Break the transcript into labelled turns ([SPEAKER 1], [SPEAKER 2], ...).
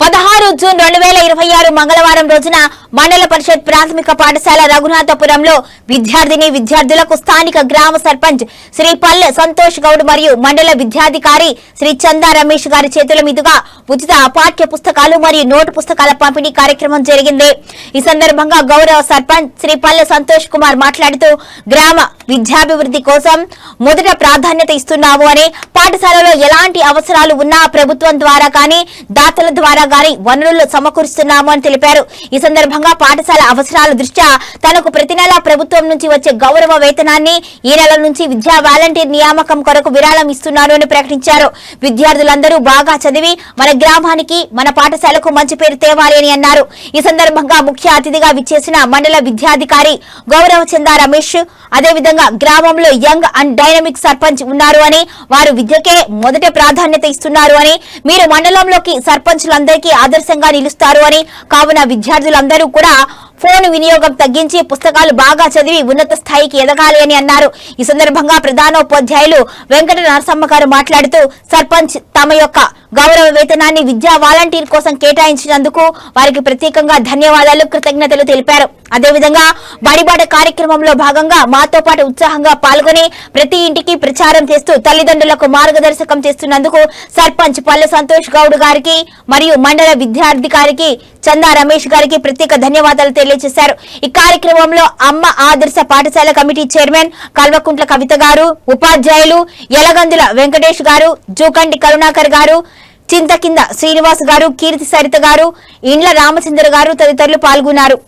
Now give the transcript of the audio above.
[SPEAKER 1] 16 June 2026 మంగళవారం రోజున మండల పరిషత్ ప్రాథమిక పాఠశాల రఘునాథపురంలో విద్యార్థులకు స్థానిక గ్రామ సర్పంచ్ శ్రీ పల్లె సంతోష్ గౌడ్ మరియు మండల విద్యాధికారి శ్రీ చందా రమేష్ గారి చేతుల మీదుగా ఉచిత పాఠ్య పుస్తకాలు మరియు నోటు పుస్తకాల పంపిణీ కార్యక్రమం జరిగింది। ఈ సందర్భంగా గౌరవ సర్పంచ్ శ్రీ పల్లె సంతోష్ కుమార్ మాట్లాడుతూ గ్రామ విద్యాభివృద్ధి కోసం మొదట ప్రాధాన్యత ఇస్తున్నాము అని, పాఠశాలలో ఎలాంటి అవసరాలు ఉన్నా ప్రభుత్వం ద్వారా కానీ దాతల ద్వారా గాని వనరులు సమకూరుస్తున్నాము అని తెలిపారు। ఈ సందర్భంగా పాఠశాల అవసరాల దృష్ట్యా తనకు ప్రతి నెల ప్రభుత్వం నుంచి వచ్చే గౌరవ వేతనాన్ని ఈ నెల నుంచి విద్యా వాలంటీర్ నియామకం కొరకు విరాళం ఇస్తున్నారు అని ప్రకటించారు। విద్యార్థులందరూ బాగా చదివి మన గ్రామానికి మన పాఠశాలకు మంచి పేరు తేవాలి అని అన్నారు। ఈ సందర్భంగా ముఖ్య అతిథిగా విచ్చేసిన మండల విద్యాధికారి గౌరవ చందా రమేష్ అదేవిధంగా గ్రామంలో యంగ్ అండ్ డైనమిక్ సర్పంచ్ ఉన్నారు అని, వారు విద్యకే మొదట ప్రాధాన్యత ఇస్తున్నారు అని, మీరు మండలంలోకి సర్పంచులందరికీ ఆదర్శంగా నిలుస్తారు అని, కావున విద్యార్థులందరూ కూడా ఫోన్ వినియోగం తగ్గించి పుస్తకాలు బాగా చదివి ఉన్నత స్థాయికి ఎదగాలి అని అన్నారు। ఈ సందర్భంగా ప్రధానోపాధ్యాయులు వెంకట నరసమ్మ గారు మాట్లాడుతూ సర్పంచ్ తమ యొక్క గౌరవ వేతనాన్ని విద్యా వాలంటీర్ కోసం కేటాయించినందుకు వారికి ప్రత్యేకంగా ధన్యవాదాలు, కృతజ్ఞతలు తెలిపారు। అదేవిధంగా బడిబాట కార్యక్రమంలో భాగంగా మాతో పాటు ఉత్సాహంగా పాల్గొని ప్రతి ఇంటికి ప్రచారం చేస్తూ తల్లిదండ్రులకు మార్గదర్శకం చేస్తున్నందుకు సర్పంచ్ పల్లె సంతోష్ గౌడ్ గారికి మరియు మండల విద్యాధికారికి చందా రమేష్ గారికి ప్రత్యేక ధన్యవాదాలు తెలియజేశారు। ఈ కార్యక్రమంలో అమ్మ ఆదర్శ పాఠశాల కమిటీ చైర్మన్ కల్వకుంట్ల కవిత గారు, ఉపాధ్యాయులు యలగందుల వెంకటేష్ గారు, జూకండి కరుణాకర్ గారు, చింతకింద శ్రీనివాస్ గారు, కీర్తి సరిత గారు, ఇండ్ల రామచంద్ర గారు తదితరులు పాల్గొన్నారు।